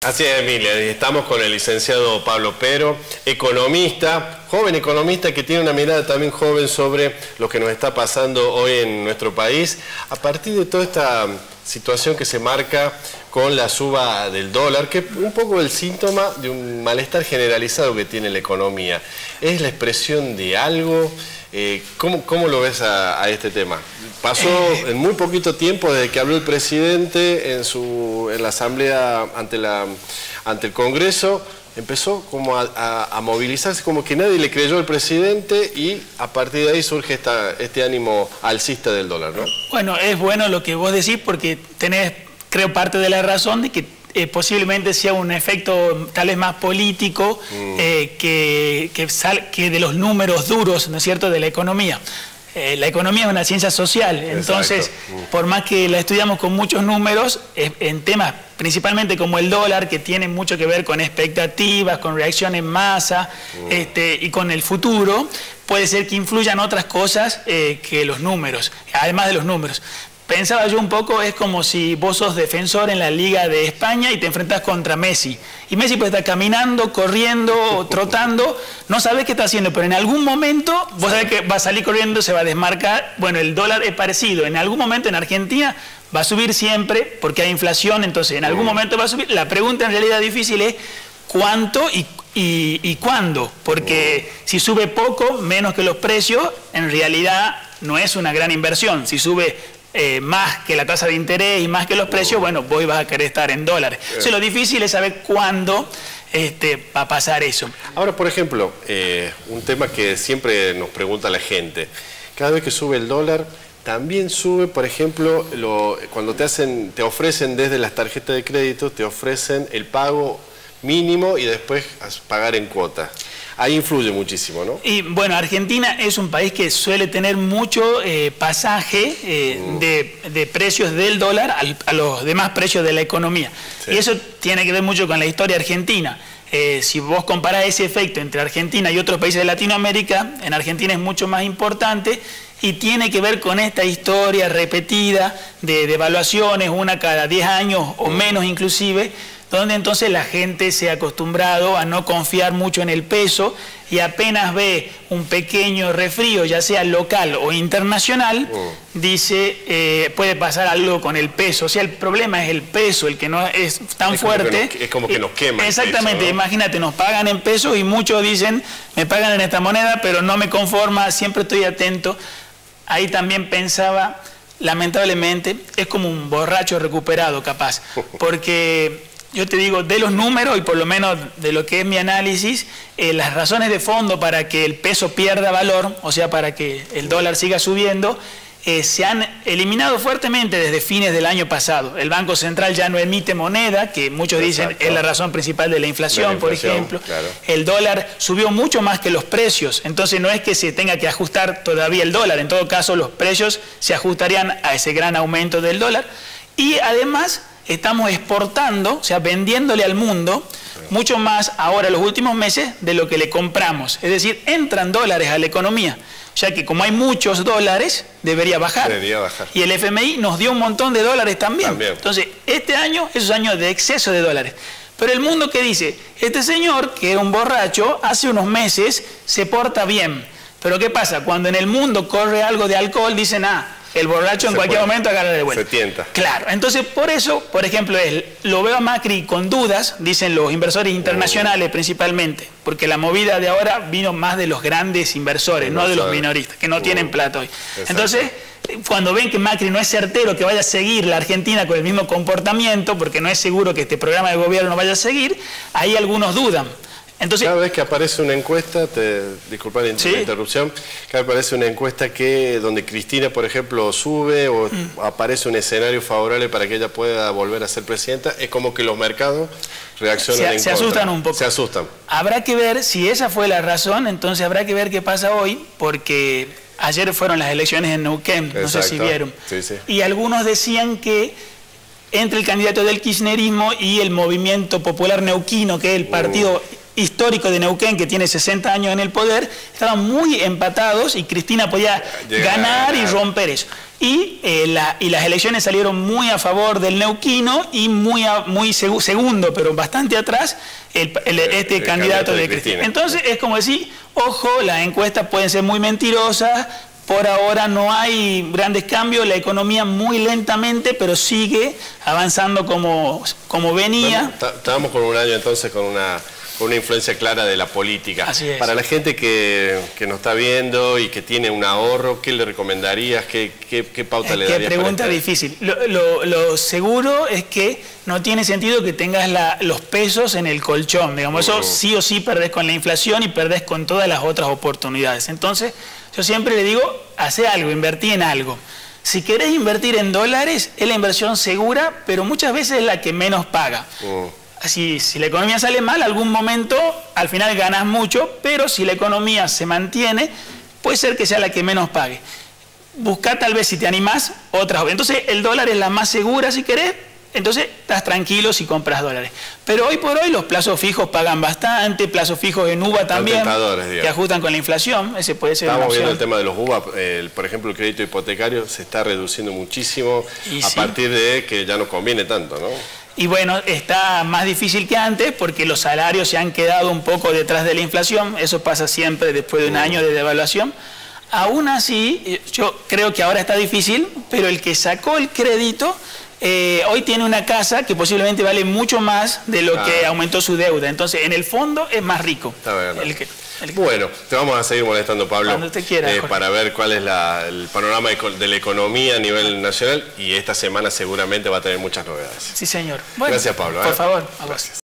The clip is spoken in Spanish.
Así es, Emilia, estamos con el licenciado Pablo Pero, economista, joven economista que tiene una mirada también joven sobre lo que nos está pasando hoy en nuestro país, a partir de toda esta situación que se marca con la suba del dólar, que es un poco el síntoma de un malestar generalizado que tiene la economía. ¿Es la expresión de algo? ¿Cómo lo ves a este tema? Pasó en muy poquito tiempo desde que habló el presidente en la asamblea ante el Congreso, empezó como a movilizarse, como que nadie le creyó al presidente y a partir de ahí surge este ánimo alcista del dólar, ¿no? Bueno, es bueno lo que vos decís porque tenés, creo, parte de la razón de que posiblemente sea un efecto tal vez más político que de los números duros, ¿no es cierto?, de la economía. La economía es una ciencia social, entonces, por más que la estudiamos con muchos números, en temas principalmente como el dólar, que tiene mucho que ver con expectativas, con reacción en masa y con el futuro, puede ser que influyan otras cosas que los números, además de los números. Pensaba yo un poco, es como si vos sos defensor en la Liga de España y te enfrentás contra Messi. Y Messi puede estar caminando, corriendo, trotando, no sabés qué está haciendo, pero en algún momento vos sabés que va a salir corriendo, se va a desmarcar. Bueno, el dólar es parecido. En algún momento en Argentina va a subir siempre porque hay inflación, entonces en algún momento va a subir. La pregunta en realidad difícil es cuánto y cuándo, porque si sube poco, menos que los precios, en realidad no es una gran inversión. Si sube más que la tasa de interés y más que los precios, bueno, vos vas a querer estar en dólares. Entonces, lo difícil es saber cuándo va a pasar eso. Ahora, por ejemplo, un tema que siempre nos pregunta la gente, cada vez que sube el dólar, también sube, por ejemplo, cuando te ofrecen desde las tarjetas de crédito, te ofrecen el pago mínimo y después pagar en cuotas. Ahí influye muchísimo, ¿no? Y bueno, Argentina es un país que suele tener mucho pasaje de precios del dólar a los demás precios de la economía. Sí. Y eso tiene que ver mucho con la historia argentina. Si vos comparás ese efecto entre Argentina y otros países de Latinoamérica, en Argentina es mucho más importante y tiene que ver con esta historia repetida de devaluaciones, una cada 10 años o menos inclusive, donde entonces la gente se ha acostumbrado a no confiar mucho en el peso y apenas ve un pequeño resfrío, ya sea local o internacional, dice, puede pasar algo con el peso. O sea, el problema es el peso, el que no es tan fuerte. Es como que nos quema. Exactamente, el peso, ¿no? Imagínate, nos pagan en pesos y muchos dicen, me pagan en esta moneda, pero no me conforma, siempre estoy atento. Ahí también pensaba, lamentablemente, es como un borracho recuperado capaz, porque yo te digo, de los números y por lo menos de lo que es mi análisis, las razones de fondo para que el peso pierda valor, o sea, para que el dólar siga subiendo, se han eliminado fuertemente desde fines del año pasado. El Banco Central ya no emite moneda, que muchos dicen es la razón principal de la inflación, por ejemplo. Claro. El dólar subió mucho más que los precios, entonces no es que se tenga que ajustar todavía el dólar, en todo caso los precios se ajustarían a ese gran aumento del dólar. Y además estamos exportando, o sea, vendiéndole al mundo mucho más ahora, los últimos meses, de lo que le compramos. Es decir, entran dólares a la economía, ya que como hay muchos dólares, debería bajar. Y el FMI nos dio un montón de dólares también. Entonces, este año es un año de exceso de dólares. Pero el mundo, ¿qué dice? Este señor, que era un borracho, hace unos meses se porta bien. Pero ¿qué pasa? Cuando en el mundo corre algo de alcohol, dicen, el borracho en cualquier momento agarra de vuelta. Se tienta. Claro, entonces por eso, por ejemplo, lo veo a Macri con dudas, dicen los inversores internacionales principalmente, porque la movida de ahora vino más de los grandes inversores, no de los minoristas, que no tienen plata hoy. Exacto. Entonces, cuando ven que Macri no es certero que vaya a seguir la Argentina con el mismo comportamiento, porque no es seguro que este programa de gobierno vaya a seguir, ahí algunos dudan. Entonces, cada vez que aparece una encuesta, disculpa la interrupción, cada vez aparece una encuesta donde Cristina, por ejemplo, sube o aparece un escenario favorable para que ella pueda volver a ser presidenta, es como que los mercados reaccionan en contra. Se asustan un poco. Se asustan. Habrá que ver si esa fue la razón, entonces habrá que ver qué pasa hoy, porque ayer fueron las elecciones en Neuquén, no sé si vieron. Sí, sí. Y algunos decían que entre el candidato del kirchnerismo y el Movimiento Popular Neuquino, que es el partido histórico de Neuquén, que tiene 60 años en el poder, estaban muy empatados y Cristina podía ganar y romper eso. y las elecciones salieron muy a favor del neuquino y muy segundo, pero bastante atrás, este candidato de Cristina. Entonces es como decir, ojo, las encuestas pueden ser muy mentirosas, por ahora no hay grandes cambios, la economía muy lentamente, pero sigue avanzando como venía. Bueno, estábamos con un año entonces con una influencia clara de la política. Así es. Para la gente que nos está viendo y que tiene un ahorro, ¿qué le recomendarías? ¿Qué pauta le darías? Qué pregunta difícil. Lo seguro es que no tiene sentido que tengas los pesos en el colchón. Digamos, eso sí o sí perdés con la inflación y perdés con todas las otras oportunidades. Entonces, yo siempre le digo, hace algo, invertí en algo. Si querés invertir en dólares, es la inversión segura, pero muchas veces es la que menos paga. Si la economía sale mal, algún momento al final ganás mucho, pero si la economía se mantiene, puede ser que sea la que menos pague. Busca tal vez, si te animás, otras. Entonces el dólar es la más segura si querés, entonces estás tranquilo si compras dólares. Pero hoy por hoy los plazos fijos pagan bastante, plazos fijos en UVA también, que ajustan con la inflación, ese puede ser una opción. Estamos viendo el tema de los UVA, por ejemplo el crédito hipotecario se está reduciendo muchísimo a partir de que ya no conviene tanto, ¿no? Y bueno, está más difícil que antes porque los salarios se han quedado un poco detrás de la inflación. Eso pasa siempre después de un año de devaluación. Aún así, yo creo que ahora está difícil, pero el que sacó el crédito hoy tiene una casa que posiblemente vale mucho más de lo que aumentó su deuda. Entonces, en el fondo es más rico. Está bien. Bueno, te vamos a seguir molestando, Pablo, cuando usted quiera, para ver cuál es el panorama de la economía a nivel nacional, y esta semana seguramente va a tener muchas novedades. Sí, señor. Bueno, gracias, Pablo. Por favor, a vos.